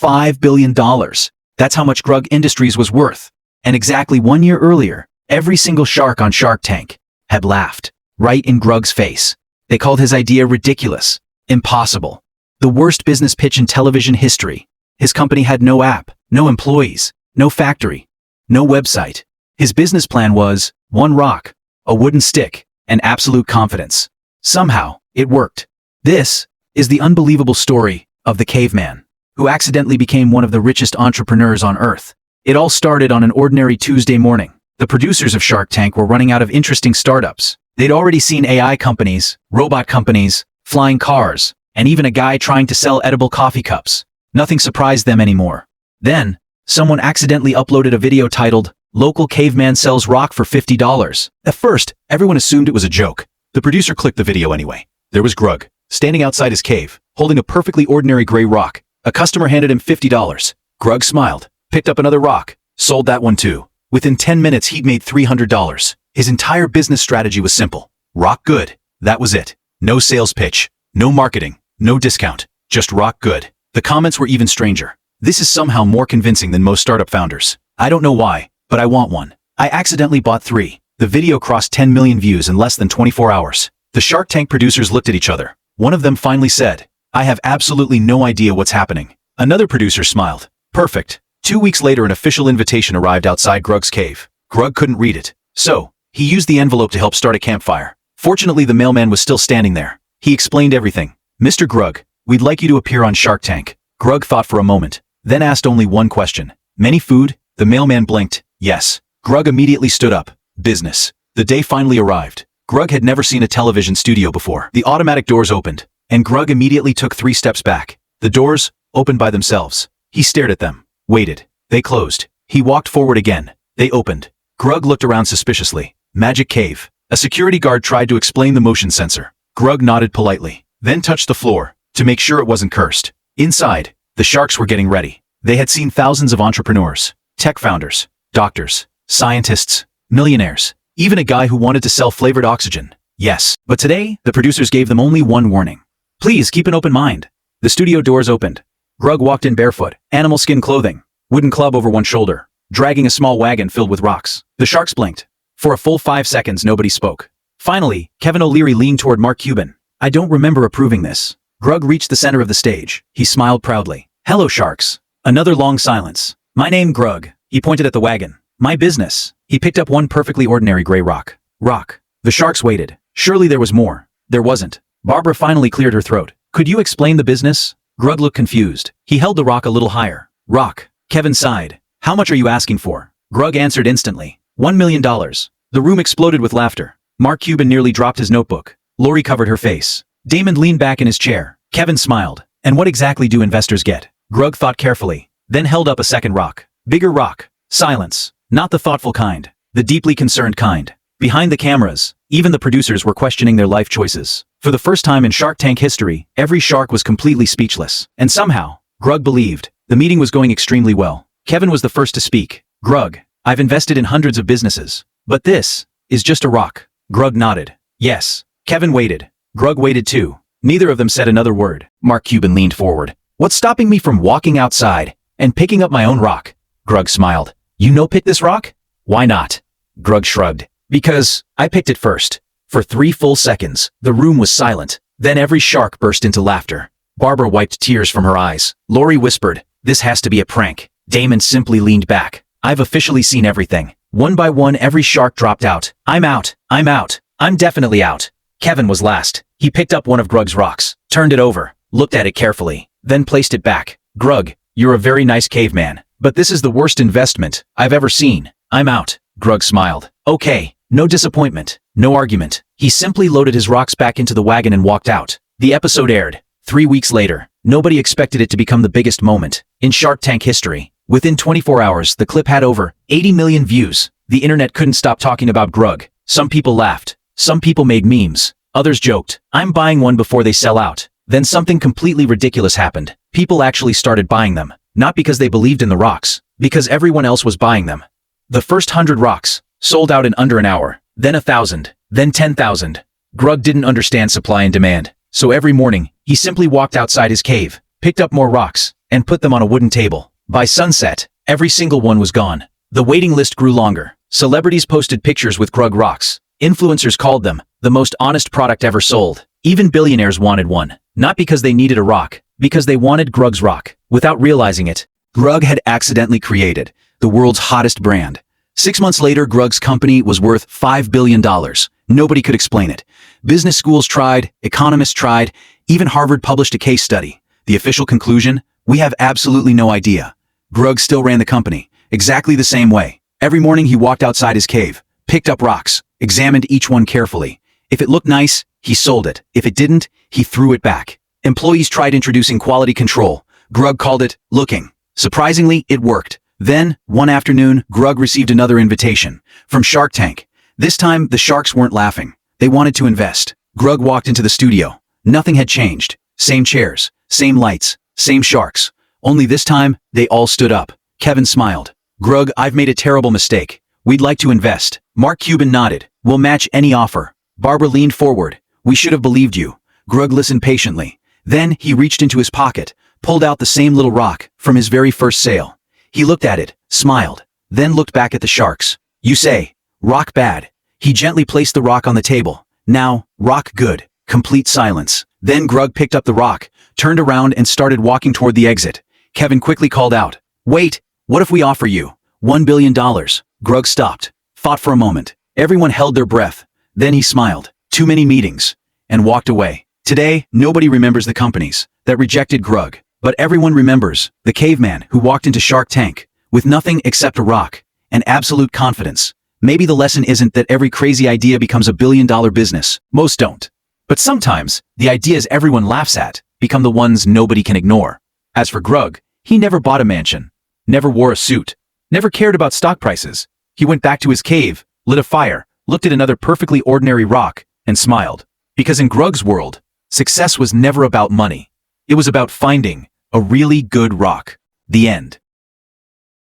$5 billion. That's how much Grug Industries was worth. And exactly 1 year earlier, every single shark on Shark Tank had laughed, right in Grug's face. They called his idea ridiculous, impossible, the worst business pitch in television history. His company had no app, no employees, no factory, no website. His business plan was one rock, a wooden stick, and absolute confidence. Somehow, it worked. This is the unbelievable story of the Caveman, who accidentally became one of the richest entrepreneurs on Earth. It all started on an ordinary Tuesday morning. The producers of Shark Tank were running out of interesting startups. They'd already seen AI companies, robot companies, flying cars, and even a guy trying to sell edible coffee cups. Nothing surprised them anymore. Then, someone accidentally uploaded a video titled, "Local Caveman Sells Rock for $50. At first, everyone assumed it was a joke. The producer clicked the video anyway. There was Grug, standing outside his cave, holding a perfectly ordinary gray rock. A customer handed him $50. Grug smiled, picked up another rock, sold that one too. Within 10 minutes, he'd made $300. His entire business strategy was simple. Rock good. That was it. No sales pitch, no marketing, no discount, just rock good. The comments were even stranger. This is somehow more convincing than most startup founders. I don't know why, but I want one. I accidentally bought 3. The video crossed 10 million views in less than 24 hours. The Shark Tank producers looked at each other. One of them finally said, "I have absolutely no idea what's happening." Another producer smiled. Perfect. 2 weeks later, an official invitation arrived outside Grug's cave. Grug couldn't read it, so he used the envelope to help start a campfire. Fortunately, the mailman was still standing there. He explained everything. "Mr. Grug, we'd like you to appear on Shark Tank." Grug thought for a moment, then asked only one question. "Many food?" The mailman blinked. "Yes." Grug immediately stood up. Business. The day finally arrived. Grug had never seen a television studio before. The automatic doors opened, and Grug immediately took 3 steps back. The doors opened by themselves. He stared at them, waited. They closed. He walked forward again. They opened. Grug looked around suspiciously. Magic cave. A security guard tried to explain the motion sensor. Grug nodded politely, then touched the floor to make sure it wasn't cursed. Inside, the sharks were getting ready. They had seen thousands of entrepreneurs, tech founders, doctors, scientists, millionaires, even a guy who wanted to sell flavored oxygen. Yes, but today, the producers gave them only one warning. Please keep an open mind. The studio doors opened. Grug walked in barefoot, animal skin clothing, wooden club over one shoulder, dragging a small wagon filled with rocks. The sharks blinked. For a full 5 seconds, nobody spoke. Finally, Kevin O'Leary leaned toward Mark Cuban. "I don't remember approving this." Grug reached the center of the stage. He smiled proudly. "Hello, sharks." Another long silence. "My name Grug." He pointed at the wagon. "My business." He picked up one perfectly ordinary gray rock. Rock. The sharks waited. Surely there was more. There wasn't. Barbara finally cleared her throat. "Could you explain the business?" Grug looked confused. He held the rock a little higher. "Rock." Kevin sighed. "How much are you asking for?" Grug answered instantly. $1 million. The room exploded with laughter. Mark Cuban nearly dropped his notebook. Lori covered her face. Damon leaned back in his chair. Kevin smiled. "And what exactly do investors get?" Grug thought carefully, then held up a second rock. Bigger rock. Silence. Not the thoughtful kind. The deeply concerned kind. Behind the cameras, even the producers were questioning their life choices. For the first time in Shark Tank history, every shark was completely speechless. And somehow, Grug believed, the meeting was going extremely well. Kevin was the first to speak. "Grug, I've invested in hundreds of businesses. But this is just a rock." Grug nodded. "Yes." Kevin waited. Grug waited too. Neither of them said another word. Mark Cuban leaned forward. "What's stopping me from walking outside and picking up my own rock?" Grug smiled. "You know pick this rock?" "Why not?" Grug shrugged. "Because I picked it first." For 3 full seconds, the room was silent. Then every shark burst into laughter. Barbara wiped tears from her eyes. Lori whispered, "This has to be a prank." Damon simply leaned back. "I've officially seen everything." One by one, every shark dropped out. "I'm out. I'm out. I'm definitely out." Kevin was last. He picked up one of Grug's rocks, turned it over, looked at it carefully, then placed it back. "Grug, you're a very nice caveman, but this is the worst investment I've ever seen. I'm out." Grug smiled. "Okay, no disappointment, no argument." He simply loaded his rocks back into the wagon and walked out. The episode aired. 3 weeks later, nobody expected it to become the biggest moment in Shark Tank history. Within 24 hours, the clip had over 80 million views. The internet couldn't stop talking about Grug. Some people laughed. Some people made memes. Others joked, "I'm buying one before they sell out." Then something completely ridiculous happened. People actually started buying them. Not because they believed in the rocks, because everyone else was buying them. The first 100 rocks sold out in under an hour, then 1,000, then 10,000. Grug didn't understand supply and demand, so every morning, he simply walked outside his cave, picked up more rocks, and put them on a wooden table. By sunset, every single one was gone. The waiting list grew longer. Celebrities posted pictures with Grug rocks. Influencers called them the most honest product ever sold. Even billionaires wanted one. Not because they needed a rock, because they wanted Grug's rock. Without realizing it, Grug had accidentally created the world's hottest brand. 6 months later, Grug's company was worth $5 billion. Nobody could explain it. Business schools tried, economists tried, even Harvard published a case study. The official conclusion? We have absolutely no idea. Grug still ran the company, exactly the same way. Every morning he walked outside his cave, picked up rocks, examined each one carefully. If it looked nice, he sold it. If it didn't, he threw it back. Employees tried introducing quality control. Grug called it looking. Surprisingly, it worked. Then, one afternoon, Grug received another invitation from Shark Tank. This time, the sharks weren't laughing. They wanted to invest. Grug walked into the studio. Nothing had changed. Same chairs, same lights, same sharks. Only this time, they all stood up. Kevin smiled. Grug, I've made a terrible mistake. We'd like to invest. Mark Cuban nodded. We'll match any offer. Barbara leaned forward. We should have believed you. Grug listened patiently. Then, he reached into his pocket, pulled out the same little rock from his very first sale. He looked at it, smiled, then looked back at the sharks. You say, rock bad. He gently placed the rock on the table. Now, rock good. Complete silence. Then Grug picked up the rock, turned around and started walking toward the exit. Kevin quickly called out, wait, what if we offer you $1 billion? Grug stopped, thought for a moment. Everyone held their breath. Then he smiled. Too many meetings. And walked away. Today, nobody remembers the companies that rejected Grug. But everyone remembers the caveman who walked into Shark Tank with nothing except a rock and absolute confidence. Maybe the lesson isn't that every crazy idea becomes $1 billion business. Most don't. But sometimes, the ideas everyone laughs at become the ones nobody can ignore. As for Grug, he never bought a mansion, never wore a suit, never cared about stock prices. He went back to his cave, lit a fire, looked at another perfectly ordinary rock, and smiled. Because in Grug's world, success was never about money. It was about finding a really good rock. The end.